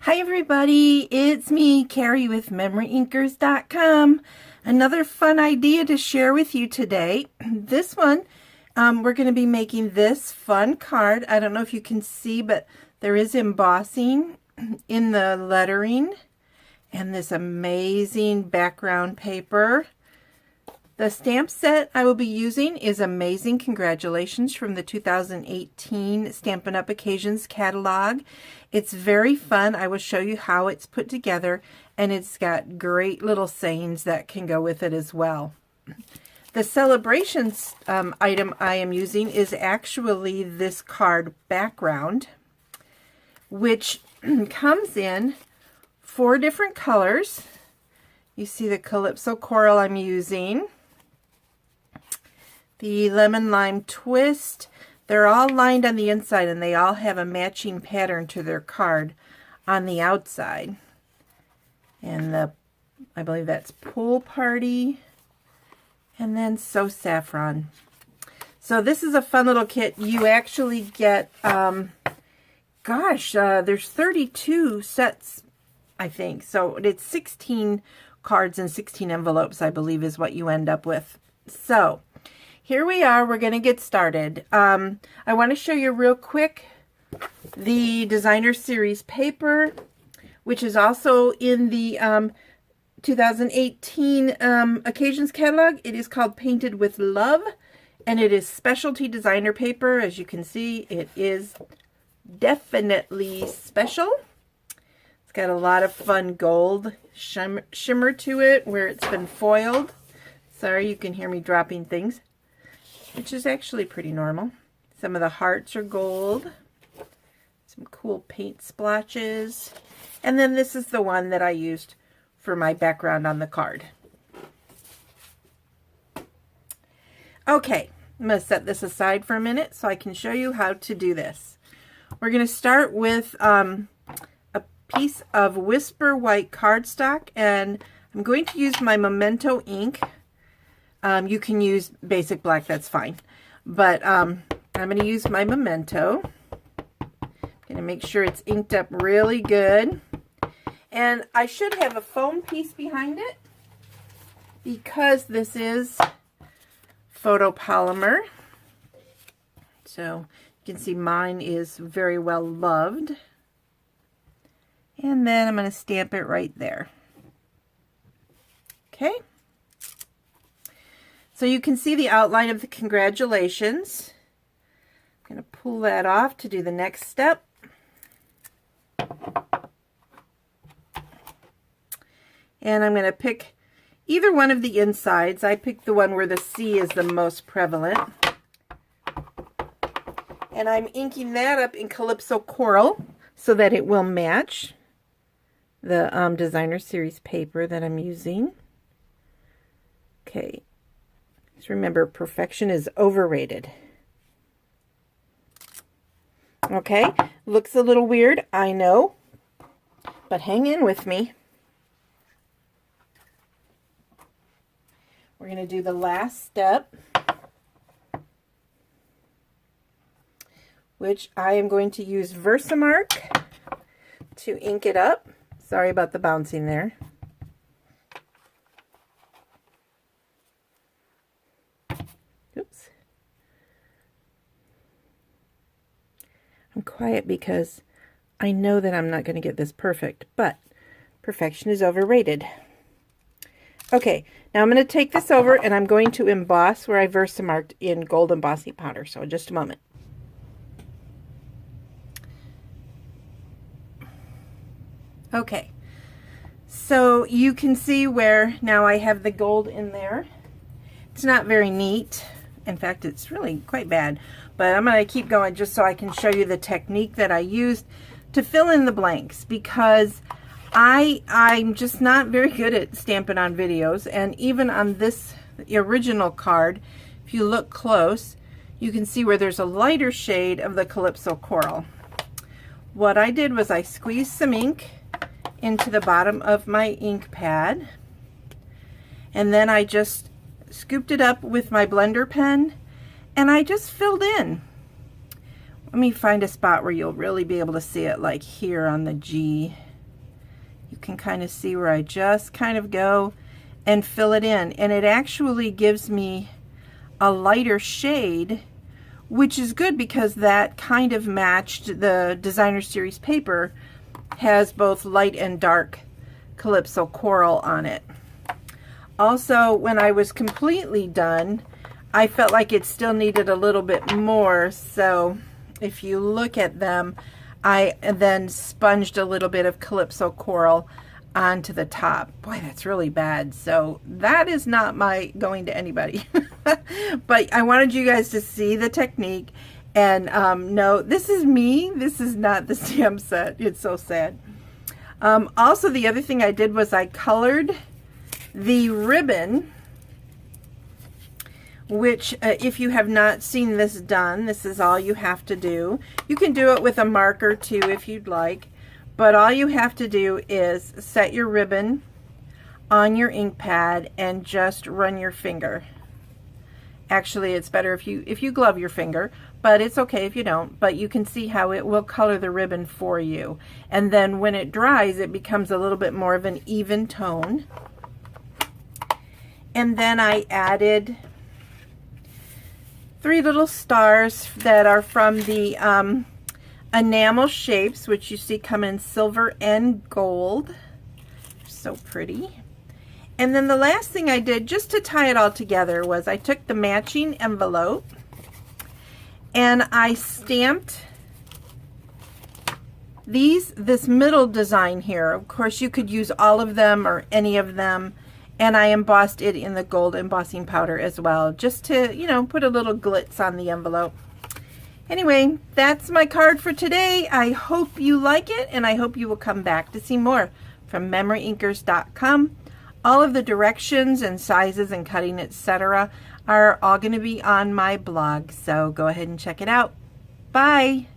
Hi everybody, it's me, Carrie with MemoryINKers.com. Another fun idea to share with you today. This one, we're going to be making this fun card. I don't know if you can see, but there is embossing in the lettering and this amazing background paper. The stamp set I will be using is Amazing Congratulations from the 2018 Stampin' Up! Occasions catalog. It's very fun. I will show you how it's put together, and it's got great little sayings that can go with it as well. The celebrations item I am using is actually this card background, which comes in 4 different colors. You see the Calypso Coral I'm using. The Lemon Lime Twist. They're all lined on the inside and they all have a matching pattern to their card on the outside. And I believe that's Pool Party. And then So Saffron. So this is a fun little kit. You actually get, there's 32 sets, I think. So it's 16 cards and 16 envelopes, I believe, is what you end up with. So here we are. We're going to get started. I want to show you real quick the designer series paper, which is also in the 2018 Occasions catalog. It is called Painted with Love, and it is specialty designer paper. As you can see, it is definitely special. It's got a lot of fun gold shimmer to it where it's been foiled. Sorry, you can hear me dropping things, which is actually pretty normal. Some of the hearts are gold. Some cool paint splotches. And then this is the one that I used for my background on the card. Okay, I'm going to set this aside for a minute so I can show you how to do this. We're going to start with a piece of Whisper White cardstock, and I'm going to use my Memento ink. You can use basic black, that's fine. But I'm going to use my Memento. I'm going to make sure it's inked up really good. And I should have a foam piece behind it because this is photopolymer. So you can see mine is very well loved. And then I'm going to stamp it right there. Okay. So you can see the outline of the congratulations. I'm going to pull that off to do the next step. And I'm going to pick either one of the insides. I picked the one where the C is the most prevalent. And I'm inking that up in Calypso Coral so that it will match the designer series paper that I'm using. Okay. Just remember, perfection is overrated. Okay, looks a little weird, I know, but hang in with me. We're going to do the last step, which I am going to use Versamark to ink it up. Sorry about the bouncing there. Oops. I'm quiet because I know that I'm not going to get this perfect, but perfection is overrated. Okay, now I'm going to take this over and I'm going to emboss where I Versamarked in gold embossing powder. So in just a moment. Okay, so you can see where now I have the gold in there. It's not very neat. In fact, it's really quite bad, but I'm going to keep going just so I can show you the technique that I used to fill in the blanks, because I'm just not very good at stamping on videos. And even on this original card, if you look close, you can see where there's a lighter shade of the Calypso Coral. What I did was I squeezed some ink into the bottom of my ink pad, and then I just scooped it up with my blender pen and I just filled in. Let me find a spot where you'll really be able to see it, like here on the G. You can kind of see where I just kind of go and fill it in, and it actually gives me a lighter shade, which is good because that kind of matched the designer series paper. Has both light and dark Calypso coral on it. Also, when I was completely done, I felt like it still needed a little bit more, so if you look at them, I then sponged a little bit of Calypso coral onto the top. Boy, that's really bad. So that is not my going to anybody. But I wanted you guys to see the technique and know this is me. This is not the stamp set. It's so sad. Also, the other thing I did was I colored the ribbon, which if you have not seen this done, this is all you have to do. You can do it with a marker too if you'd like, but all you have to do is set your ribbon on your ink pad and just run your finger. Actually, it's better if you glove your finger, but it's okay if you don't. But you can see how it will color the ribbon for you, and then when it dries it becomes a little bit more of an even tone. And then I added 3 little stars that are from the enamel shapes, which you see come in silver and gold. So pretty. And then the last thing I did, just to tie it all together, was I took the matching envelope and I stamped this middle design here. Of course, you could use all of them or any of them. And I embossed it in the gold embossing powder as well, just to, you know, put a little glitz on the envelope. Anyway, that's my card for today. I hope you like it, and I hope you will come back to see more from MemoryINKers.com. All of the directions and sizes and cutting, etc. are all going to be on my blog, so go ahead and check it out. Bye!